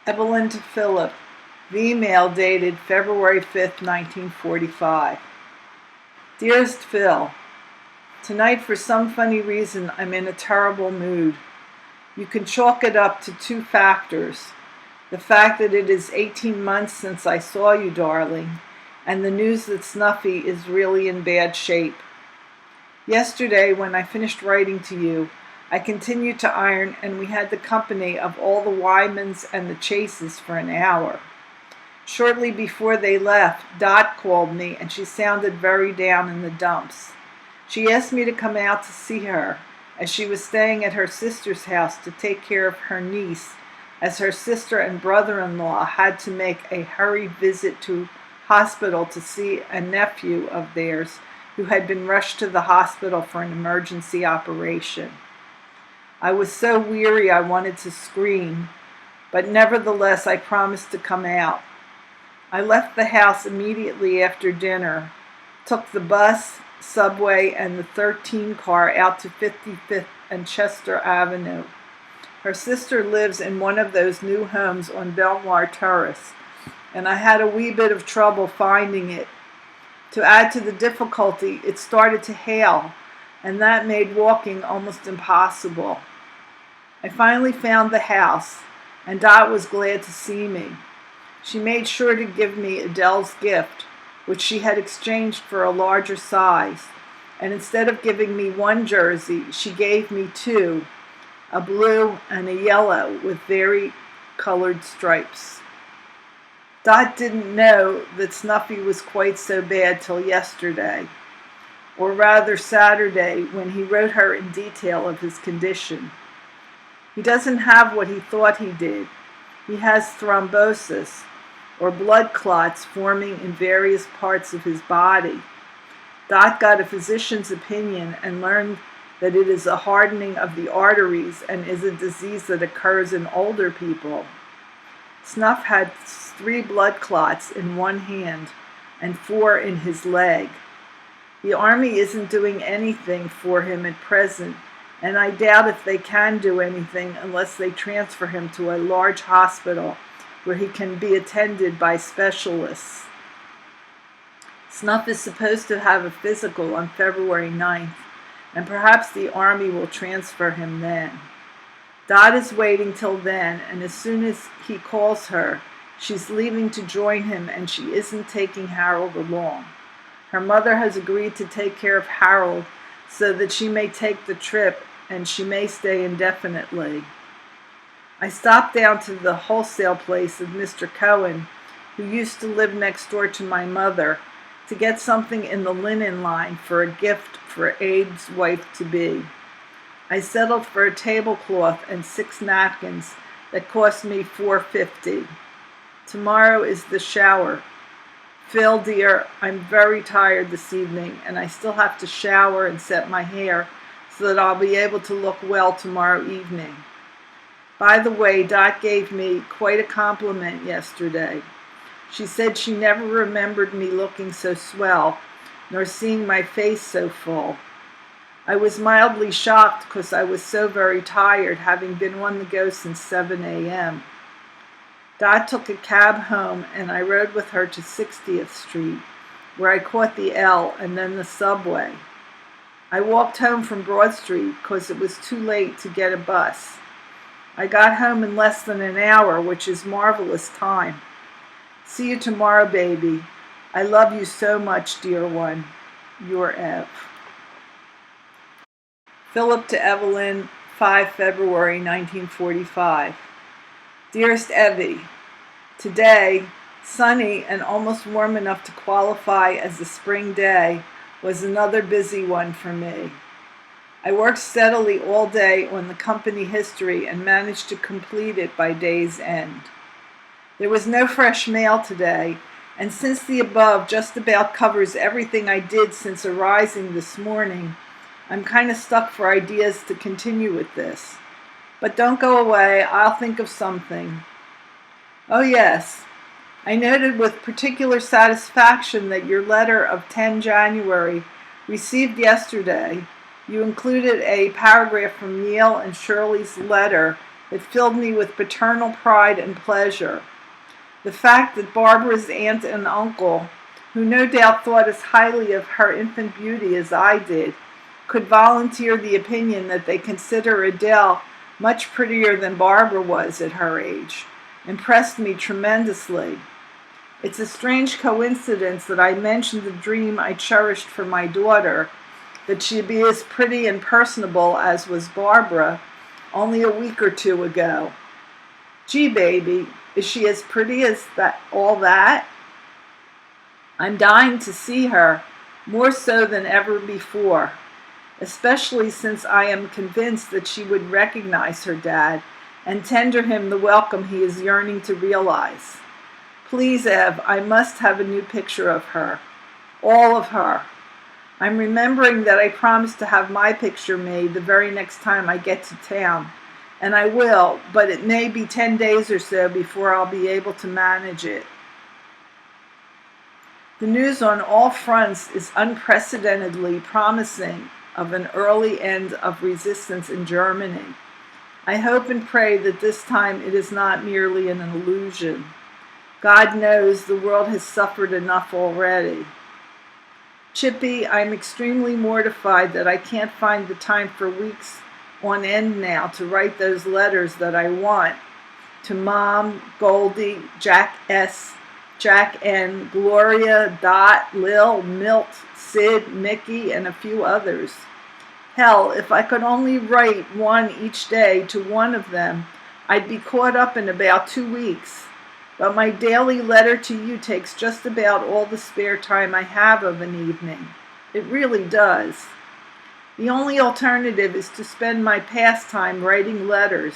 Evelyn to Philip. The email dated February 5th, 1945. Dearest Phil, tonight for some funny reason I'm in a terrible mood. You can chalk it up to two factors. The fact that it is 18 months since I saw you, darling, and the news that Snuffy is really in bad shape. Yesterday, when I finished writing to you, I continued to iron, and we had the company of all the Wymans and the Chases for an hour. Shortly before they left, Dot called me, and she sounded very down in the dumps. She asked me to come out to see her, as she was staying at her sister's house to take care of her niece, as her sister and brother-in-law had to make a hurried visit to hospital to see a nephew of theirs who had been rushed to the hospital for an emergency operation. I was so weary I wanted to scream, but nevertheless I promised to come out. I left the house immediately after dinner, took the bus, subway, and the 13 car out to 55th and Chester Avenue. Her sister lives in one of those new homes on Belmar Terrace, and I had a wee bit of trouble finding it. To add to the difficulty, it started to hail, and that made walking almost impossible. I finally found the house, and Dot was glad to see me. She made sure to give me Adele's gift, which she had exchanged for a larger size, and instead of giving me one jersey, she gave me two, a blue and a yellow with vari-colored stripes. Dot didn't know that Snuffy was quite so bad till yesterday, or rather Saturday, when he wrote her in detail of his condition. He doesn't have what he thought he did. He has thrombosis, or blood clots forming in various parts of his body. Dot got a physician's opinion and learned that it is a hardening of the arteries and is a disease that occurs in older people. Snuff had 3 blood clots in one hand and 4 in his leg. The Army isn't doing anything for him at present, and I doubt if they can do anything unless they transfer him to a large hospital where he can be attended by specialists. Snuff is supposed to have a physical on February 9th, and perhaps the Army will transfer him then. Dot is waiting till then, and as soon as he calls her, she's leaving to join him, and she isn't taking Harold along. Her mother has agreed to take care of Harold so that she may take the trip, and she may stay indefinitely. I stopped down to the wholesale place of Mr. Cohen, who used to live next door to my mother, to get something in the linen line for a gift for Abe's wife-to-be. I settled for a tablecloth and 6 napkins that cost me $4.50. Tomorrow is the shower. Phil, dear, I'm very tired this evening, and I still have to shower and set my hair so that I'll be able to look well tomorrow evening. By the way, Dot gave me quite a compliment yesterday. She said she never remembered me looking so swell, nor seeing my face so full. I was mildly shocked because I was so very tired, having been on the go since 7 a.m. Dot took a cab home, and I rode with her to 60th Street, where I caught the L and then the subway. I walked home from Broad Street because it was too late to get a bus. I got home in less than an hour, which is marvelous time. See you tomorrow, baby. I love you so much, dear one. Your Ev. Philip to Evelyn, 5 February 1945. Dearest Evie, today, sunny and almost warm enough to qualify as a spring day, was another busy one for me. I worked steadily all day on the company history and managed to complete it by day's end. There was no fresh mail today, and since the above just about covers everything I did since arising this morning, I'm kind of stuck for ideas to continue with this. But don't go away, I'll think of something. Oh yes, I noted with particular satisfaction that your letter of 10 January, received yesterday, you included a paragraph from Neil and Shirley's letter that filled me with paternal pride and pleasure. The fact that Barbara's aunt and uncle, who no doubt thought as highly of her infant beauty as I did, could volunteer the opinion that they consider Adele much prettier than Barbara was at her age, impressed me tremendously. It's a strange coincidence that I mentioned the dream I cherished for my daughter, that she'd be as pretty and personable as was Barbara, only a week or two ago. Gee, baby, is she as pretty as all that? I'm dying to see her, more so than ever before, especially since I am convinced that she would recognize her dad and tender him the welcome he is yearning to realize. Please, Ev, I must have a new picture of her. All of her. I'm remembering that I promised to have my picture made the very next time I get to town. And I will, but it may be 10 days or so before I'll be able to manage it. The news on all fronts is unprecedentedly promising of an early end of resistance in Germany. I hope and pray that this time it is not merely an illusion. God knows the world has suffered enough already. Chippy, I'm extremely mortified that I can't find the time for weeks on end now to write those letters that I want to Mom, Goldie, Jack S., Jack N., Gloria, Dot, Lil, Milt, Sid, Mickey, and a few others. Hell, if I could only write one each day to one of them, I'd be caught up in about 2 weeks. But my daily letter to you takes just about all the spare time I have of an evening. It really does. The only alternative is to spend my pastime writing letters,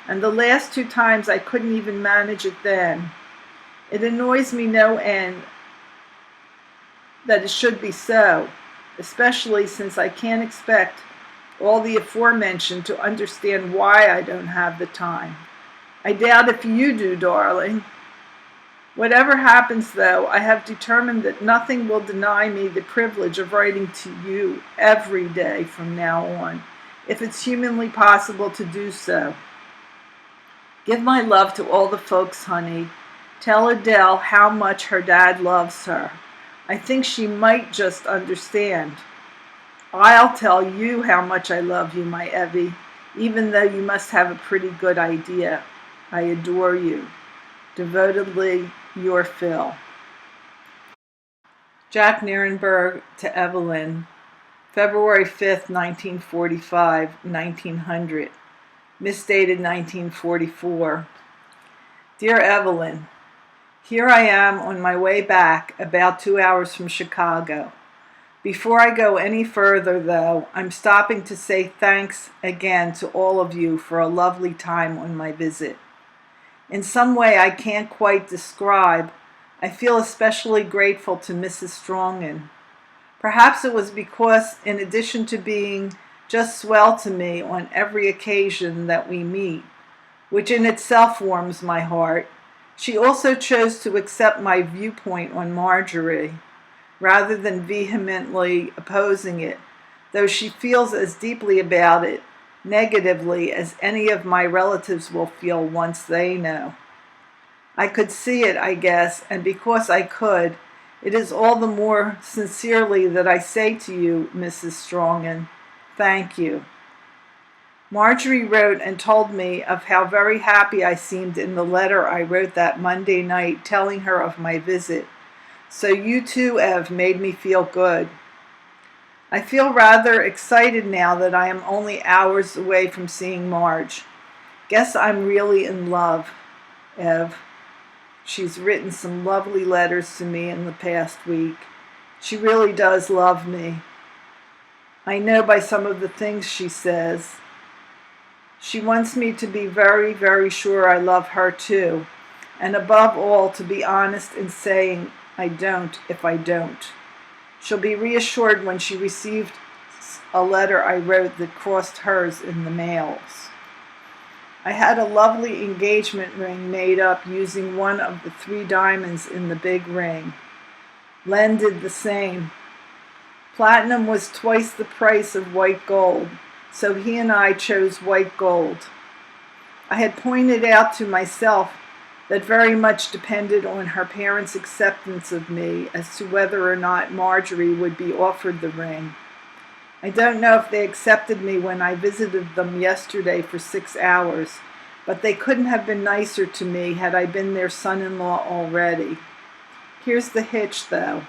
and the last 2 times I couldn't even manage it then. It annoys me no end that it should be so, especially since I can't expect all the aforementioned to understand why I don't have the time. I doubt if you do, darling. Whatever happens, though, I have determined that nothing will deny me the privilege of writing to you every day from now on, if it's humanly possible to do so. Give my love to all the folks, honey. Tell Adele how much her dad loves her. I think she might just understand. I'll tell you how much I love you, my Evie, even though you must have a pretty good idea. I adore you. Devotedly, your Phil. Jack Nierenberg to Evelyn, February 5th, 1945, 1900. Misdated 1944. Dear Evelyn, here I am on my way back, about 2 hours from Chicago. Before I go any further, though, I'm stopping to say thanks again to all of you for a lovely time on my visit. In some way I can't quite describe, I feel especially grateful to Mrs. Strongen. Perhaps it was because, in addition to being just swell to me on every occasion that we meet, which in itself warms my heart, she also chose to accept my viewpoint on Marjorie, rather than vehemently opposing it, though she feels as deeply about it negatively as any of my relatives will feel once they know. I could see it, I guess, and because I could, it is all the more sincerely that I say to you, Mrs. Strongen, thank you. Marjorie wrote and told me of how very happy I seemed in the letter I wrote that Monday night telling her of my visit. So you too, Ev, made me feel good. I feel rather excited now that I am only hours away from seeing Marge. Guess I'm really in love, Ev. She's written some lovely letters to me in the past week. She really does love me. I know by some of the things she says. She wants me to be very, very sure I love her too, and above all to be honest in saying I don't if I don't. She'll be reassured when she received a letter I wrote that crossed hers in the mails. I had a lovely engagement ring made up using one of the 3 diamonds in the big ring. Len did the same. Platinum was twice the price of white gold, so he and I chose white gold. I had pointed out to myself that very much depended on her parents' acceptance of me as to whether or not Marjorie would be offered the ring. I don't know if they accepted me when I visited them yesterday for 6 hours, but they couldn't have been nicer to me had I been their son-in-law already. Here's the hitch, though.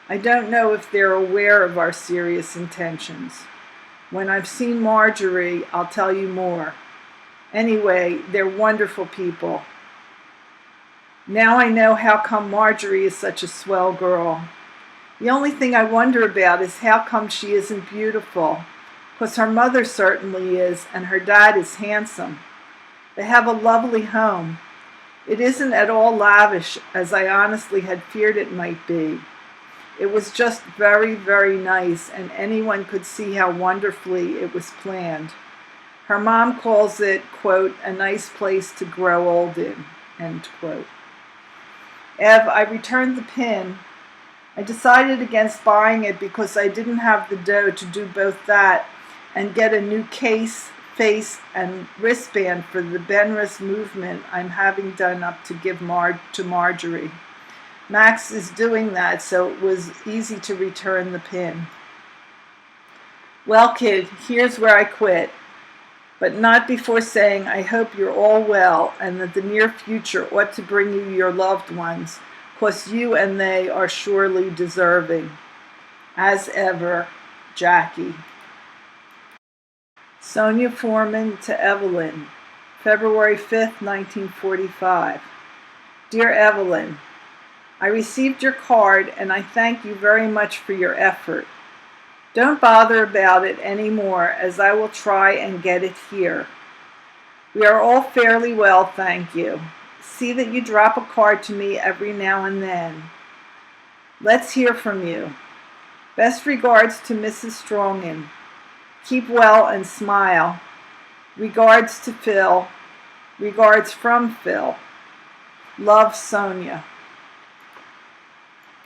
I don't know if they're aware of our serious intentions. When I've seen Marjorie, I'll tell you more. Anyway, they're wonderful people. Now I know how come Marjorie is such a swell girl. The only thing I wonder about is how come she isn't beautiful, 'cause her mother certainly is, and her dad is handsome. They have a lovely home. It isn't at all lavish, as I honestly had feared it might be. It was just very, very nice, and anyone could see how wonderfully it was planned. Her mom calls it, quote, a nice place to grow old in, end quote. Ev, I returned the pin. I decided against buying it because I didn't have the dough to do both that and get a new case, face, and wristband for the Benris movement I'm having done up to give to Marjorie. Max is doing that, so it was easy to return the pin. Well, kid, here's where I quit. But not before saying I hope you're all well and that the near future ought to bring you your loved ones, 'cause you and they are surely deserving. As ever, Jackie. Sonia Foreman to Evelyn, February 5th, 1945. Dear Evelyn, I received your card and I thank you very much for your effort. Don't bother about it anymore, as I will try and get it here. We are all fairly well, thank you. See that you drop a card to me every now and then. Let's hear from you. Best regards to Mrs. Strongen. Keep well and smile. Regards to Phil. Regards from Phil. Love, Sonia.